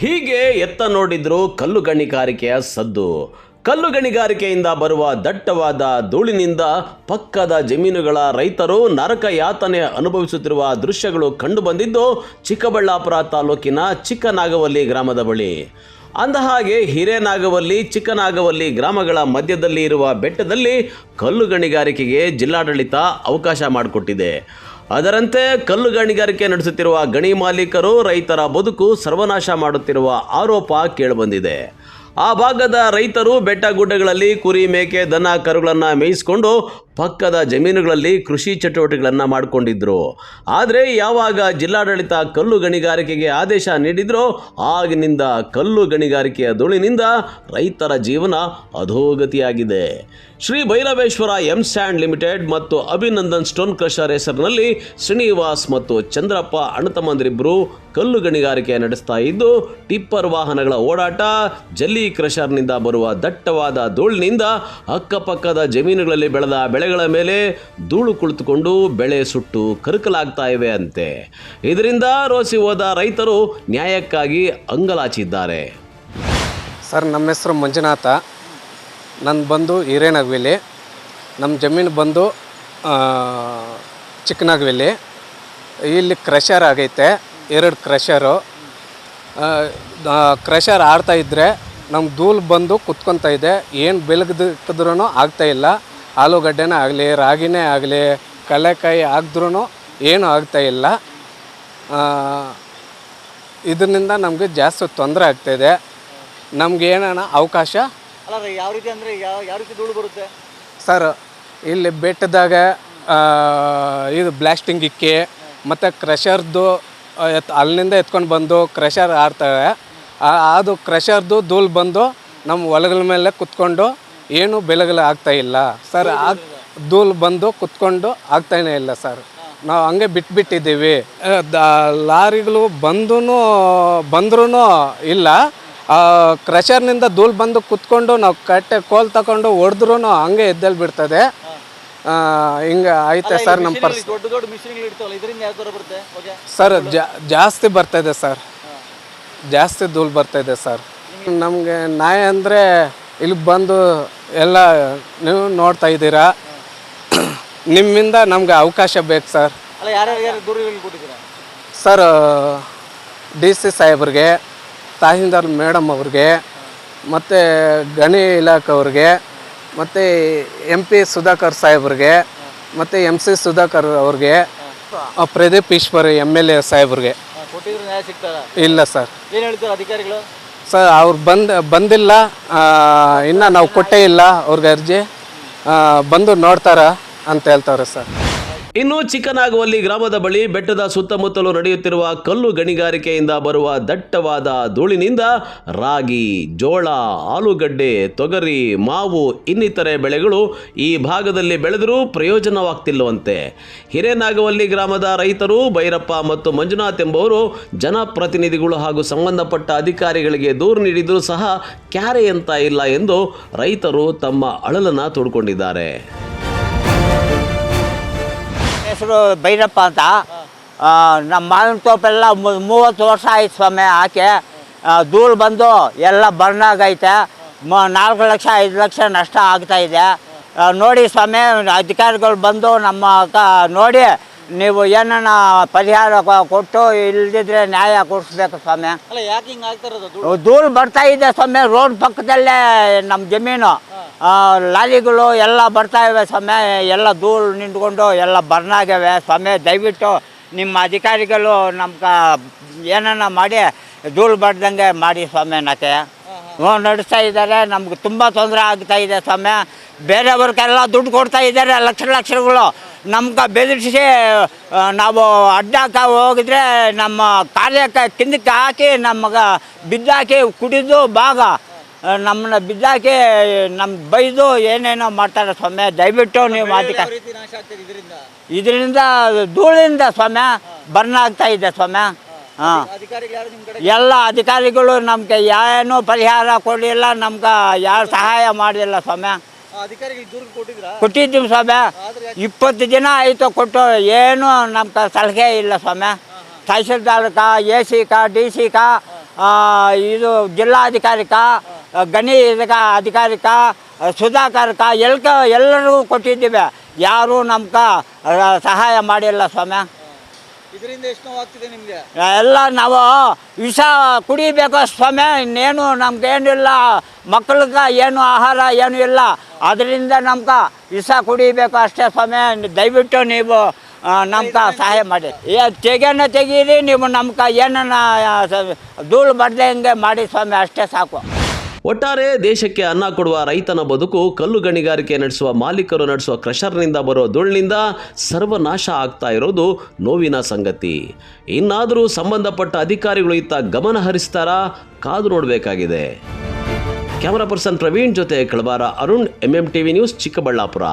ಹೀಗೆ ಎತ್ತ ನೋಡಿದ್ರು ಕಲ್ಲು ಗಣಿಗಾರಿಕೆಯ ಸದ್ದು. ಕಲ್ಲು ಗಣಿಗಾರಿಕೆಯಿಂದ ಬರುವ ದಟ್ಟವಾದ ಧೂಳಿನಿಂದ ಪಕ್ಕದ ಜಮೀನುಗಳ ರೈತರು ನರಕ ಯಾತನೆ ಅನುಭವಿಸುತ್ತಿರುವ ದೃಶ್ಯಗಳು ಕಂಡುಬಂದಿದ್ದು ಚಿಕ್ಕಬಳ್ಳಾಪುರ ತಾಲೂಕಿನ ಚಿಕ್ಕನಾಗವಲ್ಲಿ ಗ್ರಾಮದ ಬಳಿ. ಅಂದಹಾಗೆ ಹಿರೇನಾಗವಲ್ಲಿ, ಚಿಕ್ಕನಾಗವಲ್ಲಿ ಗ್ರಾಮಗಳ ಮಧ್ಯದಲ್ಲಿ ಇರುವ ಬೆಟ್ಟದಲ್ಲಿ ಕಲ್ಲು ಗಣಿಗಾರಿಕೆಗೆ ಜಿಲ್ಲಾಡಳಿತ ಅವಕಾಶ ಮಾಡಿಕೊಟ್ಟಿದೆ. ಅದರಂತೆ ಕಲ್ಲು ಗಣಿಗಾರಿಕೆ ನಡೆಸುತ್ತಿರುವ ಗಣಿ ಮಾಲೀಕರು ರೈತರ ಬದುಕು ಸರ್ವನಾಶ ಮಾಡುತ್ತಿರುವ ಆರೋಪ ಕೇಳಿಬಂದಿದೆ. ಆ ಭಾಗದ ರೈತರು ಬೆಟ್ಟ ಗುಡ್ಡಗಳಲ್ಲಿ ಕುರಿ, ಮೇಕೆ, ದನ, ಕರುಗಳನ್ನು ಮೇಯಿಸಿಕೊಂಡು ಪಕ್ಕದ ಜಮೀನುಗಳಲ್ಲಿ ಕೃಷಿ ಚಟುವಟಿಕೆಗಳನ್ನು ಮಾಡಿಕೊಂಡಿದ್ರು. ಆದರೆ ಯಾವಾಗ ಜಿಲ್ಲಾಡಳಿತ ಕಲ್ಲು ಗಣಿಗಾರಿಕೆಗೆ ಆದೇಶ ನೀಡಿದ್ರೋ ಆಗಿನಿಂದ ಕಲ್ಲು ಗಣಿಗಾರಿಕೆಯ ಧೂಳಿನಿಂದ ರೈತರ ಜೀವನ ಅಧೋಗತಿಯಾಗಿದೆ. Shri Bhairaveshwara M sand limited ಮತ್ತು ಅಭಿನಂದನ್ ಸ್ಟೋನ್ ಕ್ರಷರ್ ಹೆಸರಿನಲ್ಲಿ ಶ್ರೀನಿವಾಸ್ ಮತ್ತು ಚಂದ್ರಪ್ಪ ಅಣ್ಣತಮ್ಮಂದಿರಿಬ್ಬರು ಕಲ್ಲು ಗಣಿಗಾರಿಕೆ ನಡೆಸ್ತಾ ಇದ್ದು, ಟಿಪ್ಪರ್ ವಾಹನಗಳ ಓಡಾಟ, ಜಲ್ಲಿ ಕ್ರಷರ್ನಿಂದ ಬರುವ ದಟ್ಟವಾದ ಧೂಳಿನಿಂದ ಅಕ್ಕಪಕ್ಕದ ಜಮೀನುಗಳಲ್ಲಿ ಬೆಳೆದ ಬೆಳೆಗಳ ಮೇಲೆ ಧೂಳು ಕುಳಿತುಕೊಂಡು ಬೆಳೆ ಸುಟ್ಟು ಕರಕಲಾಗ್ತಾ ಇವೆ ಅಂತೆ. ಇದರಿಂದ ರೋಸಿ ಹೋದ ರೈತರು ನ್ಯಾಯಕ್ಕಾಗಿ ಅಂಗಲಾಚಿದ್ದಾರೆ. ಸರ್, ನಮ್ಮ ಹೆಸರು ಮಂಜುನಾಥ. ನನ್ನ ಬಂದು ಹಿರೇನಾಗವಲ್ಲಿ. ನಮ್ಮ ಜಮೀನು ಬಂದು ಚಿಕ್ಕನಾಗವಲ್ಲಿ. ಇಲ್ಲಿ ಕ್ರಷರ್ ಆಗೈತೆ, 2 ಕ್ರಷರು. ಕ್ರಷರ್ ಆಡ್ತಾಯಿದ್ರೆ ನಮ್ಮ ಧೂಳು ಬಂದು ಕುತ್ಕೊತಾ ಇದೆ. ಏನು ಬೆಳಗ್ದಿಕ್ಕಿದ್ರೂ ಆಗ್ತಾಯಿಲ್ಲ. ಆಲೂಗಡ್ಡೆನೇ ಆಗಲಿ, ರಾಗಿನೇ ಆಗಲಿ, ಕಡಲೆಕಾಯಿ ಹಾಕಿದ್ರೂ ಏನೂ ಆಗ್ತಾಯಿಲ್ಲ. ಇದರಿಂದ ನಮಗೆ ಜಾಸ್ತಿ ತೊಂದರೆ ಆಗ್ತಾಯಿದೆ. ನಮ್ಗೆ ಏನಾನ ಅವಕಾಶ ಯಾವ ರೀತಿ ಅಂದರೆ ಯಾವ ರೀತಿ ಧೂಳು ಬರುತ್ತೆ ಸರ್? ಇಲ್ಲಿ ಬೆಟ್ಟದಾಗ ಇದು ಬ್ಲಾಸ್ಟಿಂಗ್ ಇಕ್ಕಿ ಮತ್ತು ಕ್ರಷರ್ದು ಅಲ್ಲಿಂದ ಎತ್ಕೊಂಡು ಬಂದು ಕ್ರಷರ್ ಆಡ್ತವೆ. ಅದು ಕ್ರಷರ್ದು ಧೂಳು ಬಂದು ನಮ್ಮ ಹೊಲಗಳ ಮೇಲೆ ಕುತ್ಕೊಂಡು ಏನು ಬೆಳೆಗಳು ಆಗ್ತಾಯಿಲ್ಲ ಸರ್. ಧೂಳು ಬಂದು ಕುತ್ಕೊಂಡು ಆಗ್ತಾನೇ ಇಲ್ಲ ಸರ್. ನಾವು ಹಂಗೆ ಬಿಟ್ಬಿಟ್ಟಿದ್ದೀವಿ. ಲಾರಿಗಳು ಬಂದ್ರೂ ಇಲ್ಲ. ಕ್ರಷರ್ನಿಂದ ಧೂಳು ಬಂದು ಕುತ್ಕೊಂಡು ನಾವು ಕೋಲ್ ತಗೊಂಡು ಹೊಡೆದ್ರೂ ಹಂಗೆ ಎದ್ದೇಳಿ ಬಿಡ್ತದೆ. ಹಿಂಗೆ ಐತೆ ಸರ್ ನಮ್ಮ ಸರ್. ಜಾಸ್ತಿ ಬರ್ತಾಯಿದೆ ಸರ್, ಜಾಸ್ತಿ ಧೂಳು ಬರ್ತಾಯಿದೆ ಸರ್. ನಮಗೆ ನ್ಯಾಯ ಅಂದರೆ ಇಲ್ಲಿ ಬಂದು ಎಲ್ಲ ನೀವು ನೋಡ್ತಾ ಇದ್ದೀರಾ. ನಿಮ್ಮಿಂದ ನಮ್ಗೆ ಅವಕಾಶ ಬೇಕು ಸರ್. ಸರ್, DC ಸಾಹೇಬ್ರಿಗೆ, ತಹಸೀಲ್ದಾರ್ ಮೇಡಮ್ ಅವ್ರಿಗೆ, ಮತ್ತು ಗಣಿ ಇಲಾಖೆ ಅವ್ರಿಗೆ, ಮತ್ತು MP ಸುಧಾಕರ್ ಸಾಹೇಬ್ರಿಗೆ, ಮತ್ತು MC ಸುಧಾಕರ್ ಅವ್ರಿಗೆ, ಪ್ರದೀಪ್ ಈಶ್ವರ್ MLA ಸಾಹೇಬ್ರಿಗೆ. ಇಲ್ಲ ಸರ್. ಏನು ಹೇಳ್ತಾರೆ ಅಧಿಕಾರಿಗಳು? ಸರ್, ಅವ್ರು ಬಂದಿಲ್ಲ, ಇನ್ನು ನಾವು ಕೊಟ್ಟೇ ಇಲ್ಲ ಅವ್ರಿಗೆ ಅರ್ಜಿ. ಬಂದು ನೋಡ್ತಾರ ಅಂತ ಹೇಳ್ತಾರೆ ಸರ್. ಇನ್ನು ಚಿಕ್ಕನಾಗವಲ್ಲಿ ಗ್ರಾಮದ ಬಳಿ ಬೆಟ್ಟದ ಸುತ್ತಮುತ್ತಲೂ ನಡೆಯುತ್ತಿರುವ ಕಲ್ಲು ಗಣಿಗಾರಿಕೆಯಿಂದ ಬರುವ ದಟ್ಟವಾದ ಧೂಳಿನಿಂದ ರಾಗಿ, ಜೋಳ, ಆಲೂಗಡ್ಡೆ, ತೊಗರಿ, ಮಾವು ಇನ್ನಿತರೆ ಬೆಳೆಗಳು ಈ ಭಾಗದಲ್ಲಿ ಬೆಳೆದರೂ ಪ್ರಯೋಜನವಾಗ್ತಿಲ್ಲವಂತೆ. ಹಿರೇನಾಗವಲ್ಲಿ ಗ್ರಾಮದ ರೈತರು ಭೈರಪ್ಪ ಮತ್ತು ಮಂಜುನಾಥ್ ಎಂಬುವರು ಜನಪ್ರತಿನಿಧಿಗಳು ಹಾಗೂ ಸಂಬಂಧಪಟ್ಟ ಅಧಿಕಾರಿಗಳಿಗೆ ದೂರು ನೀಡಿದರೂ ಸಹ ಕ್ಯಾರೆ ಅಂತ ಇಲ್ಲ ಎಂದು ರೈತರು ತಮ್ಮ ಅಳಲನ್ನು ತೋಡ್ಕೊಂಡಿದ್ದಾರೆ. ಹೆಸರು ಭೈರಪ್ಪ ಅಂತ. ನಮ್ಮ ಮಾವಿನ ತೋಪೆಲ್ಲ 30 ವರ್ಷ ಆಯ್ತು ಸ್ವಾಮಿ ಹಾಕಿ. ಧೂಳು ಬಂದು ಎಲ್ಲ ಬರ್ನಾಗೈತೆ. 4 ಲಕ್ಷ 5 ಲಕ್ಷ ನಷ್ಟ ಆಗ್ತಾಯಿದೆ. ನೋಡಿ ಸ್ವಾಮಿ, ಅಧಿಕಾರಿಗಳು ಬಂದು ನಮ್ಮ ನೋಡಿ ನೀವು ಏನನ್ನ ಪರಿಹಾರ ಕೊಟ್ಟು, ಇಲ್ದಿದ್ರೆ ನ್ಯಾಯ ಕೊಡಿಸ್ಬೇಕು ಸ್ವಾಮಿ. ಯಾಕೆ ಹಿಂಗೆ ಆಗ್ತಿರೋದು? ಧೂಳು ಬರ್ತಾ ಇದೆ ಸ್ವಾಮಿ. ರೋಡ್ ಪಕ್ಕದಲ್ಲೇ ನಮ್ಮ ಜಮೀನು. ಲಾರಿಗಳು ಎಲ್ಲ ಬರ್ತಾ ಇವೆ ಸ್ವಾಮಿ. ಎಲ್ಲ ಧೂಳು ನಿಂತ್ಕೊಂಡು ಎಲ್ಲ ಬರ್ನಾಗಿವೆ ಸ್ವಾಮಿ. ದಯವಿಟ್ಟು ನಿಮ್ಮ ಅಧಿಕಾರಿಗಳು ನಮ್ಗೆ ಏನನ್ನ ಮಾಡಿ ಧೂಳು ಬರ್ದಂಗೆ ಮಾಡಿ ಸ್ವಾಮಿ. ನಾಕೆ ನಡೆಸ್ತಾ ಇದ್ದಾರೆ. ನಮ್ಗೆ ತುಂಬ ತೊಂದರೆ ಆಗ್ತಾ ಇದೆ ಸ್ವಾಮಿ. ಬೇರೆಯವ್ರಿಗೆಲ್ಲ ದುಡ್ಡು ಕೊಡ್ತಾ ಇದ್ದಾರೆ ಲಕ್ಷಗಳು. ನಮ್ಗೆ ಬೆದರಿಸಿ ನಾವು ಅಡ್ಡಾಕ ಹೋಗಿದ್ರೆ ನಮ್ಮ ಕಾರ್ಯಕ್ಕೆ ಕಿಂದಕ್ಕೆ ಹಾಕಿ ನಮಗೆ ಬಿದ್ದಾಕಿ ಕುಡಿದು ಭಾಗ ನಮ್ಮನ್ನ ಬಿದ್ದಾಕಿ ನಮ್ಗೆ ಬೈದು ಏನೇನೋ ಮಾಡ್ತಾರೆ ಸ್ವಾಮಿ. ದಯವಿಟ್ಟು ನೀವು ಇದರಿಂದ ಧೂಳಿಂದ ಸ್ವಾಮಿ ಬರ್ನಾಗ್ತಾ ಇದೆ ಸ್ವಾಮಿ. ಹಾಂ, ಎಲ್ಲ ಅಧಿಕಾರಿಗಳು ನಮ್ಗೆ ಏನೂ ಪರಿಹಾರ ಕೊಡಲಿಲ್ಲ, ನಮ್ಗೆ ಯಾರು ಸಹಾಯ ಮಾಡಲಿಲ್ಲ ಸ್ವಾಮಿ. ಕೊಟ್ಟಿದ್ದೀವಿ ಸ್ವಾಮಿ. 20 ದಿನ ಆಯಿತು ಕೊಟ್ಟು, ಏನೂ ನಮ್ಗೆ ಸಲಹೆ ಇಲ್ಲ ಸ್ವಾಮಿ. ತಹಸೀಲ್ದಾರ್ಕ, AC ಕ, DC ಕ ಇದು ಜಿಲ್ಲಾಧಿಕಾರಿಕ ಗಣಿ ಅಧಿಕಾರಿಕ ಸುಧಾಕರ್ಕ ಎಲ್ಲರಿಗೂ ಕೊಟ್ಟಿದ್ದೀವಿ, ಯಾರೂ ನಮ್ಗೆ ಸಹಾಯ ಮಾಡಿಲ್ಲ ಸ್ವಾಮಿ. ಇದರಿಂದ ಎಷ್ಟು ನೋವಾಗ್ತಿದೆ ನಿಮಗೆ? ಎಲ್ಲ ನಾವು ವಿಷ ಕುಡಿಬೇಕು ಸ್ವಾಮಿ, ಇನ್ನೇನು ನಮ್ಗೇನಿಲ್ಲ, ಮಕ್ಕಳಿಗೆ ಏನು ಆಹಾರ ಏನೂ ಇಲ್ಲ, ಅದರಿಂದ ನಮ್ಗೆ ವಿಷ ಕುಡಿಬೇಕು ಅಷ್ಟೇ ಸ್ವಾಮಿ. ದಯವಿಟ್ಟು ನೀವು ನಮ್ಗೆ ಸಹಾಯ ಮಾಡಿ, ತೆಗೀರಿ ನೀವು, ನಮ್ಗೆ ಏನನ್ನ ಧೂಳು ಬಡ್ದಂಗೆ ಮಾಡಿ ಸ್ವಾಮಿ, ಅಷ್ಟೇ ಸಾಕು. ಒಟ್ಟಾರೆ ದೇಶಕ್ಕೆ ಅನ್ನ ಕೊಡುವ ರೈತನ ಬದುಕು ಕಲ್ಲು ಗಣಿಗಾರಿಕೆ ನಡೆಸುವ ಮಾಲೀಕರು ನಡೆಸುವ ಕ್ರಷರ್ನಿಂದ ಬರೋ ಧೂಳಿನಿಂದ ಸರ್ವನಾಶ ಆಗ್ತಾ ಇರೋದು ನೋವಿನ ಸಂಗತಿ. ಇನ್ನಾದರೂ ಸಂಬಂಧಪಟ್ಟ ಅಧಿಕಾರಿಗಳು ಇತ್ತ ಗಮನ ಹರಿಸ್ತಾರಾ? ಕಾದು ನೋಡಬೇಕಾಗಿದೆ. ಕ್ಯಾಮರಾ ಪರ್ಸನ್ ಪ್ರವೀಣ್ ಜೊತೆ ಕಳವಾರ ಅರುಣ್, MMTV ನ್ಯೂಸ್, ಚಿಕ್ಕಬಳ್ಳಾಪುರ.